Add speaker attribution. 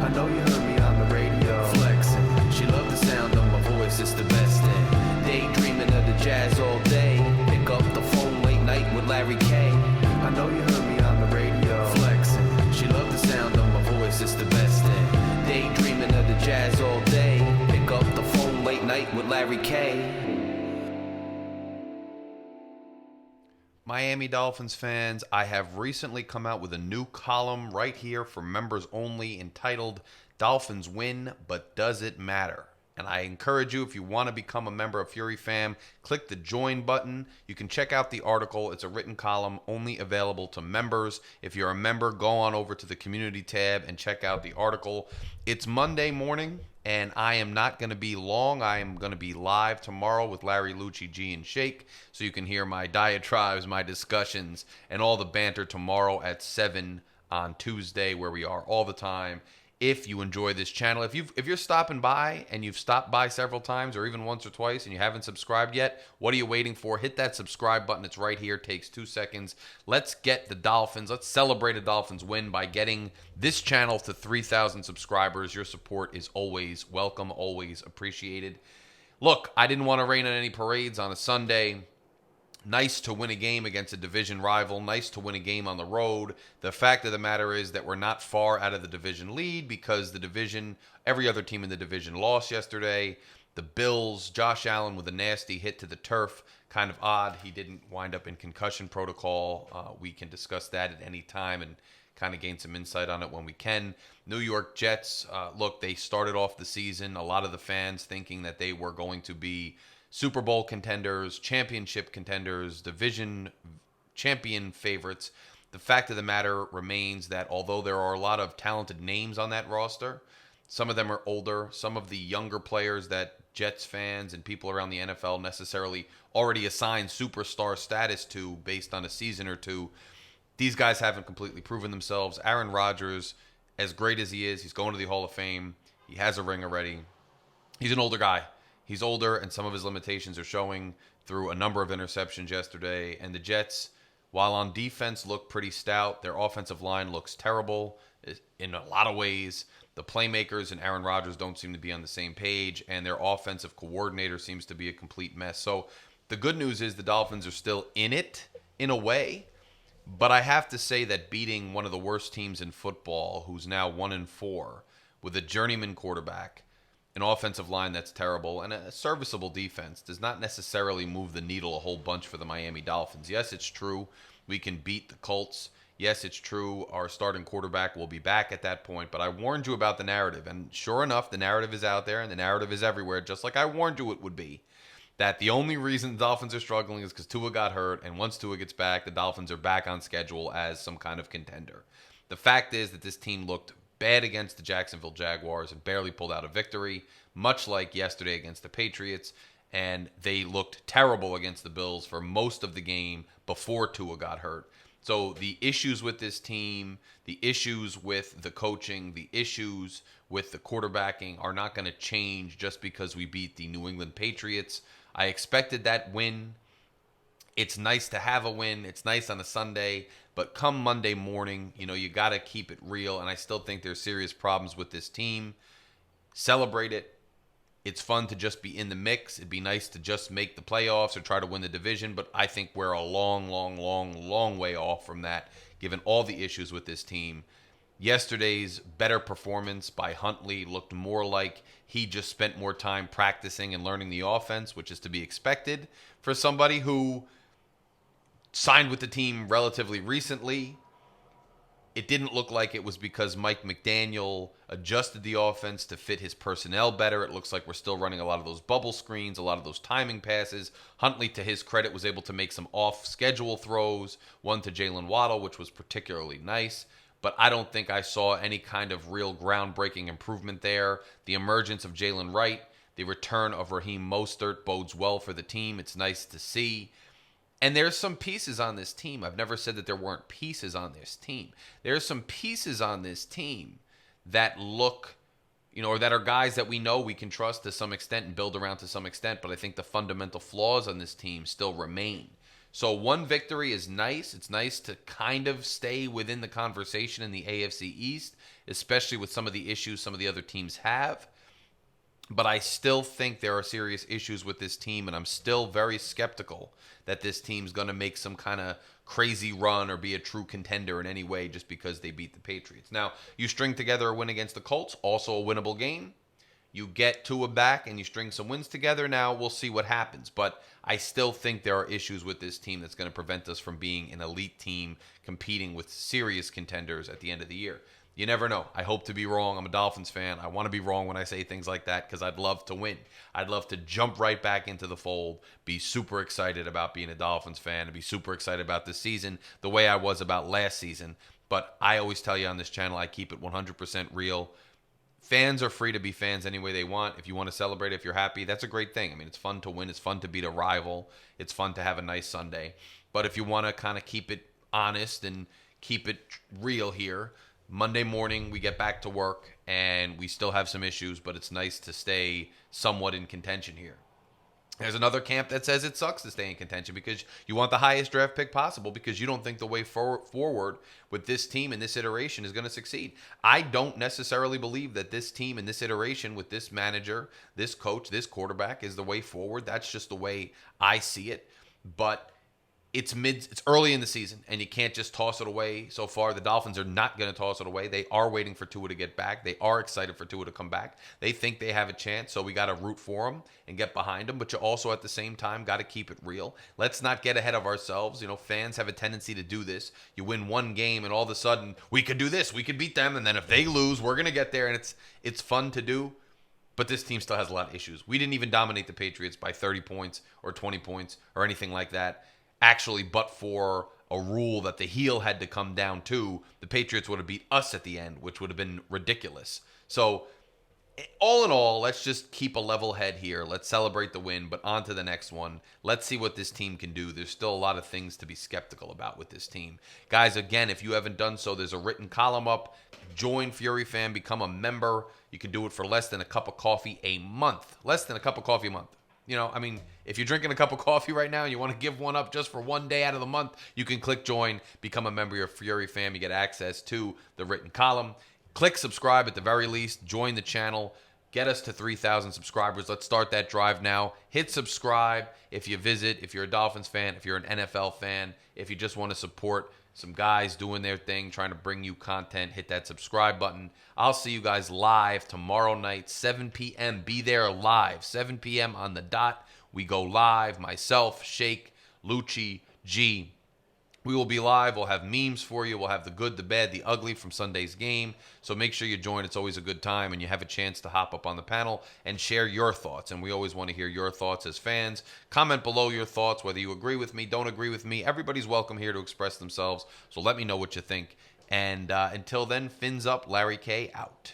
Speaker 1: I know you heard me on the radio. Flexing. She loved the sound of my voice, it's the best thing. Daydreaming of the jazz all day. Pick up the phone late night with Larry K. I know you heard me on the radio. Flexing. She loved the sound of my voice, it's the best thing. Daydreaming of the jazz all day. Pick up the phone late night with Larry K.
Speaker 2: Miami Dolphins fans, I have recently come out with a new column right here for members only entitled Dolphins Win, But Does It Matter? And I encourage you, if you want to become a member of Fury Fam, click the join button. You can check out the article. It's a written column only available to members. If you're a member, go on over to the community tab and check out the article. It's Monday morning, and I am not going to be long. I am going to be live tomorrow with Larry Lucci, G, and Shake, so you can hear my diatribes, my discussions, and all the banter tomorrow at 7 on Tuesday, where we are all the time. If you enjoy this channel, if you're stopping by and you've stopped by several times or even once or twice and you haven't subscribed yet, what are you waiting for? Hit that subscribe button. It's right here. It takes 2 seconds. Let's get the Dolphins. Let's celebrate a Dolphins win by getting this channel to 3,000 subscribers. Your support is always welcome, always appreciated. Look, I didn't want to rain on any parades on a Sunday. Nice to win a game against a division rival. Nice to win a game on the road. The fact of the matter is that we're not far out of the division lead because the division, every other team in the division lost yesterday. The Bills, Josh Allen with a nasty hit to the turf. Kind of odd. He didn't wind up in concussion protocol. We can discuss that at any time and kind of gain some insight on it when we can. New York Jets, look, they started off the season, a lot of the fans thinking that they were going to be Super Bowl contenders, championship contenders, division champion favorites. The fact of the matter remains that although there are a lot of talented names on that roster, some of them are older. Some of the younger players that Jets fans and people around the NFL necessarily already assign superstar status to based on a season or two, these guys haven't completely proven themselves. Aaron Rodgers, as great as he is, he's going to the Hall of Fame. He has a ring already. He's an older guy. He's older, and some of his limitations are showing through a number of interceptions yesterday. And the Jets, while on defense, look pretty stout. Their offensive line looks terrible in a lot of ways. The playmakers and Aaron Rodgers don't seem to be on the same page, and their offensive coordinator seems to be a complete mess. So the good news is the Dolphins are still in it, in a way. But I have to say that beating one of the worst teams in football, who's now 1-4, with a journeyman quarterback, an offensive line that's terrible, and a serviceable defense does not necessarily move the needle a whole bunch for the Miami Dolphins. Yes, it's true we can beat the Colts. Yes, it's true our starting quarterback will be back at that point, but I warned you about the narrative, and sure enough, the narrative is out there, and the narrative is everywhere, just like I warned you it would be, that the only reason the Dolphins are struggling is because Tua got hurt, and once Tua gets back, the Dolphins are back on schedule as some kind of contender. The fact is that this team looked bad against the Jacksonville Jaguars and barely pulled out a victory, much like yesterday against the Patriots, and they looked terrible against the Bills for most of the game before Tua got hurt. So the issues with this team, the issues with the coaching, the issues with the quarterbacking are not going to change just because we beat the New England Patriots. I expected that win. It's nice to have a win. It's nice on a Sunday. But come Monday morning, you got to keep it real. And I still think there's serious problems with this team. Celebrate it. It's fun to just be in the mix. It'd be nice to just make the playoffs or try to win the division. But I think we're a long, long, long, long way off from that, given all the issues with this team. Yesterday's better performance by Huntley looked more like he just spent more time practicing and learning the offense, which is to be expected for somebody who signed with the team relatively recently. It didn't look like it was because Mike McDaniel adjusted the offense to fit his personnel better. It looks like we're still running a lot of those bubble screens, a lot of those timing passes. Huntley, to his credit, was able to make some off-schedule throws, one to Jalen Waddle, which was particularly nice. But I don't think I saw any kind of real groundbreaking improvement there. The emergence of Jalen Wright, the return of Raheem Mostert bodes well for the team. It's nice to see. And there's some pieces on this team. I've never said that there weren't pieces on this team. There's some pieces on this team that look, or that are guys that we know we can trust to some extent and build around to some extent. But I think the fundamental flaws on this team still remain. So one victory is nice. It's nice to kind of stay within the conversation in the AFC East, especially with some of the issues some of the other teams have. But I still think there are serious issues with this team, and I'm still very skeptical that this team's going to make some kind of crazy run or be a true contender in any way just because they beat the Patriots. Now, you string together a win against the Colts, also a winnable game. You get Tua back and you string some wins together. Now we'll see what happens. But I still think there are issues with this team that's going to prevent us from being an elite team competing with serious contenders at the end of the year. You never know. I hope to be wrong. I'm a Dolphins fan. I want to be wrong when I say things like that because I'd love to win. I'd love to jump right back into the fold, be super excited about being a Dolphins fan, and be super excited about this season the way I was about last season. But I always tell you on this channel, I keep it 100% real. Fans are free to be fans any way they want. If you want to celebrate, if you're happy, that's a great thing. I mean, it's fun to win. It's fun to beat a rival. It's fun to have a nice Sunday. But if you want to kind of keep it honest and keep it real here, Monday morning we get back to work and we still have some issues, but it's nice to stay somewhat in contention here. There's another camp that says it sucks to stay in contention because you want the highest draft pick possible because you don't think the way forward with this team in this iteration is going to succeed. I don't necessarily believe that this team in this iteration with this manager, this coach, this quarterback is the way forward. That's just the way I see it. But it's early in the season, and you can't just toss it away so far. The Dolphins are not going to toss it away. They are waiting for Tua to get back. They are excited for Tua to come back. They think they have a chance, so we got to root for them and get behind them. But you also, at the same time, got to keep it real. Let's not get ahead of ourselves. You know, fans have a tendency to do this. You win one game, and all of a sudden, we could do this. We could beat them, and then if they lose, we're going to get there, and it's fun to do. But this team still has a lot of issues. We didn't even dominate the Patriots by 30 points or 20 points or anything like that. Actually, but for a rule that the heel had to come down to, the Patriots would have beat us at the end, which would have been ridiculous. So, all in all, let's just keep a level head here. Let's celebrate the win, but on to the next one. Let's see what this team can do. There's still a lot of things to be skeptical about with this team. Guys, again, if you haven't done so, there's a written column up. Join Fury Fan, become a member. You can do it for less than a cup of coffee a month. Less than a cup of coffee a month. You know, I mean, if you're drinking a cup of coffee right now and you want to give one up just for one day out of the month, you can click join, become a member of Fury Fam. You get access to the written column. Click subscribe at the very least. Join the channel. Get us to 3,000 subscribers. Let's start that drive now. Hit subscribe if you visit, if you're a Dolphins fan, if you're an NFL fan, if you just want to support some guys doing their thing, trying to bring you content, hit that subscribe button. I'll see you guys live tomorrow night, 7 p.m. Be there live, 7 p.m. on the dot. We go live, myself, Shake, Lucci, G. We will be live. We'll have memes for you. We'll have the good, the bad, the ugly from Sunday's game. So make sure you join. It's always a good time, and you have a chance to hop up on the panel and share your thoughts. And we always want to hear your thoughts as fans. Comment below your thoughts, whether you agree with me, don't agree with me. Everybody's welcome here to express themselves. So let me know what you think. And until then, fins up, Larry K. out.